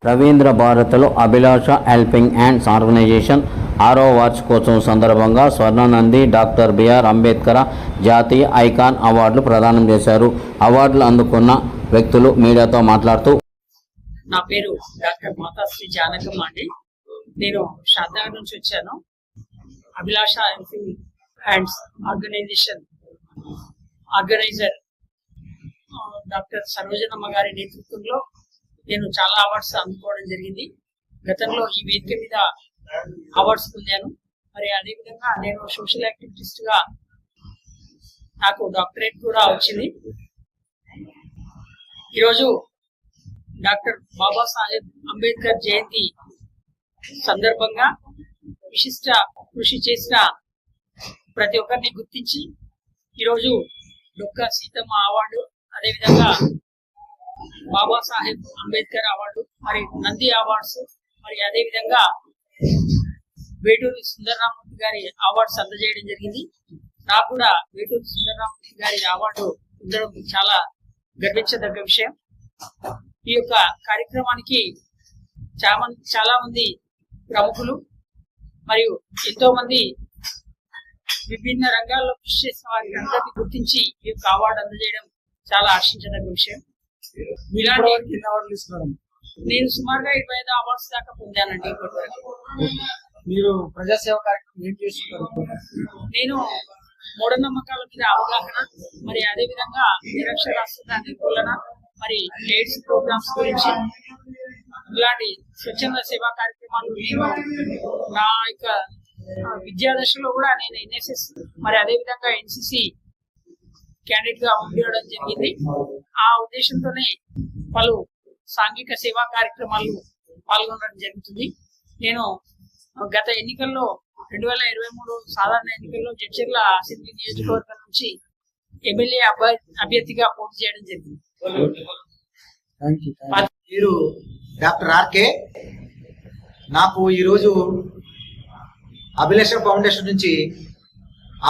రవీంద్ర భారత్లో అభిలాష helping hands organisation 6వ వార్షికోత్సవం సందర్భంగా స్వర్ణనంది డాక్టర్ బిఆర్ అంబేద్కర్ జాతీయ ఐకాన్ అవార్డులు ప్రదానం చేశారు. అవార్డులు అందుకున్న వ్యక్తులు మీడియాతో మాట్లాడుతూ, నా పేరు డాక్టర్ మాతాశ్రీ జానకమ్మ అండి. నేను షాద్నగర్ నుంచి వచ్చాను. Abhilasha helping hands organiser doctor Sarojanamma గారి నేతృత్వంలో నేను చాలా అవార్డ్స్ అందుకోవడం జరిగింది. గతంలో ఈ వేదిక మీద అవార్డ్స్ పొందాను. మరి అదేవిధంగా నేను సోషల్ యాక్టివిస్ట్ గా నాకు డాక్టరేట్ కూడా వచ్చింది. ఈరోజు డాక్టర్ బాబాసాహెబ్ అంబేద్కర్ జయంతి సందర్భంగా విశిష్ట కృషి చేసిన ప్రతి ఒక్కరిని గుర్తించి ఈరోజు డొక్కా సీతమ్మ అవార్డు, అదేవిధంగా బాబాసాహెబ్ అంబేద్కర్ అవార్డు, మరి నంది అవార్డ్స్, మరి అదేవిధంగా వేటూరి సుందరరామూర్తి గారి అవార్డ్స్ అందజేయడం జరిగింది. నాకు కూడా వేటూరి సుందరరామూర్తి గారి అవార్డు పొందడం చాలా గర్వించదగ్గ విషయం. ఈ యొక్క కార్యక్రమానికి చాలా మంది ప్రముఖులు మరియు ఎంతో మంది విభిన్న రంగాల్లో కృషి చేసిన వారికి అందరినీ గుర్తించి ఈ యొక్క అవార్డు అందజేయడం చాలా హర్షించదగ్గ విషయం. నేను సుమారుగా 25 అవార్డ్స్ దాకా పొందానండి. మీరు ప్రజాసేవ కార్యక్రమం ఏం చేస్తున్నారు? నేను మూఢనమ్మకాల మీద అవగాహన, మరి అదేవిధంగా నిరక్షరాస్యత నిర్మూలన, మరి ఎయిడ్స్ ప్రోగ్రామ్స్ గురించి ఇలాంటి స్వచ్ఛంద సేవా కార్యక్రమాలు నేను నా యొక్క విద్యాదశలో కూడా నేను ఎన్ఎస్ఎస్, మరి అదేవిధంగా ఎన్సిసి క్యాండిడేట్ గా ఉండడం జరిగింది. ఆ ఉద్దేశంతోనే పలు సాంఘిక సేవా కార్యక్రమాలు పాల్గొనడం జరుగుతుంది. నేను గత ఎన్నికల్లో 2023 సాధారణ ఎన్నికల్లో జడ్చర్ల అసెంబ్లీ నియోజకవర్గం నుంచి ఎమ్మెల్యే అభ్యర్థిగా పోటీ చేయడం జరిగింది. మీరు డాక్టర్ ఆర్కే, నాకు ఈరోజు అభిలాష ఫౌండేషన్ నుంచి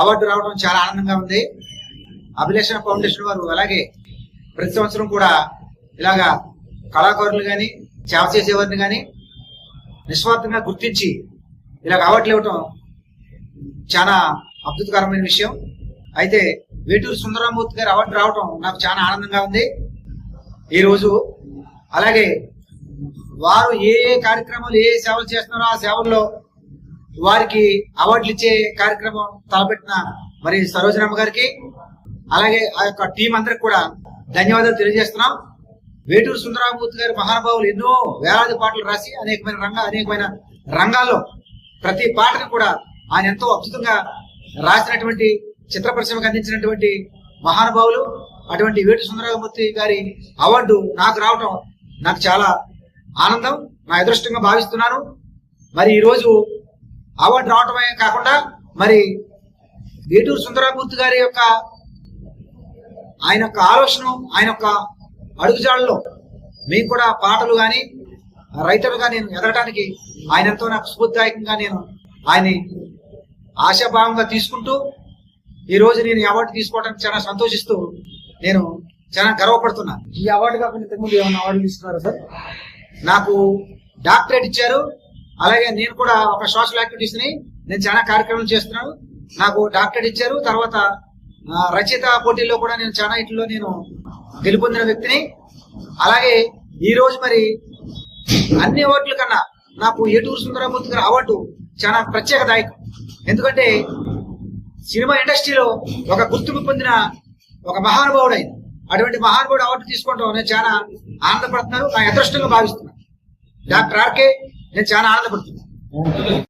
అవార్డు రావడం చాలా ఆనందంగా ఉంది. అభిలాష ఫౌండేషన్ వారు అలాగే ప్రతి సంవత్సరం కూడా ఇలాగా కళాకారులు కానీ సేవ చేసేవారిని కానీ నిస్వార్థంగా గుర్తించి ఇలాగ అవార్డులు ఇవ్వటం చాలా అద్భుతకరమైన విషయం. అయితే వేటూరి సుందరరామూర్తి గారి అవార్డు రావటం నాకు చాలా ఆనందంగా ఉంది ఈరోజు. అలాగే వారు ఏ కార్యక్రమాలు ఏ సేవలు చేస్తున్నారో ఆ సేవల్లో వారికి అవార్డులు ఇచ్చే కార్యక్రమం తలపెట్టిన మరి సరోజనమ్మ గారికి, అలాగే ఆ యొక్క టీం అందరికి కూడా ధన్యవాదాలు తెలియజేస్తున్నాం. వేటూరి సుందరరామూర్తి గారి మహానుభావులు ఎన్నో వేలాది పాటలు రాసి అనేకమైన రంగాల్లో ప్రతి పాటను కూడా ఆయన ఎంతో అద్భుతంగా రాసినటువంటి చిత్ర పరిశ్రమకు అందించినటువంటి మహానుభావులు. అటువంటి వేటూరి సుందరరామూర్తి గారి అవార్డు నాకు రావటం నాకు చాలా ఆనందం, నా అదృష్టంగా భావిస్తున్నాను. మరి ఈరోజు అవార్డు రావటమే కాకుండా మరి వేటూరి సుందరరామూర్తి గారి యొక్క ఆయన యొక్క ఆలోచన, ఆయన యొక్క అడుగుజాడల్లో మేము కూడా పాటలు కానీ రైటర్గా నేను ఎదగటానికి ఆయన ఎంతో నాకు స్ఫూర్తిదాయకంగా నేను ఆయన్ని ఆశాభావంగా తీసుకుంటూ ఈరోజు నేను ఈ అవార్డు తీసుకోవడానికి చాలా సంతోషిస్తూ నేను చాలా గర్వపడుతున్నాను. ఈ అవార్డు కాకుండా ఇంతకుముందు ఏమైనా అవార్డులు ఇస్తున్నారా సార్? నాకు డాక్టరేట్ ఇచ్చారు. అలాగే నేను కూడా ఒక సోషల్ యాక్టివిటీస్ ని నేను చాలా కార్యక్రమాలు చేస్తున్నాను. నాకు డాక్టరేట్ ఇచ్చారు. తర్వాత రచయిత పోటీల్లో కూడా నేను చాలా ఇట్లో నేను గెలుపొందిన వ్యక్తిని. అలాగే ఈ రోజు మరి అన్ని అవార్డుల కన్నా నాకు వేటూరి సుందరరామూర్తి గారి అవార్డు చాలా ప్రత్యేకదాయకం. ఎందుకంటే సినిమా ఇండస్ట్రీలో ఒక గుర్తింపు పొందిన ఒక మహానుభావుడు ఆయన. అటువంటి మహానుభావుడు అవార్డు తీసుకోవడం నేను చాలా ఆనందపడుతున్నాను, నా అదృష్టంగా భావిస్తున్నాను. డాక్టర్ ఆర్కే, నేను చాలా ఆనందపడుతున్నాను.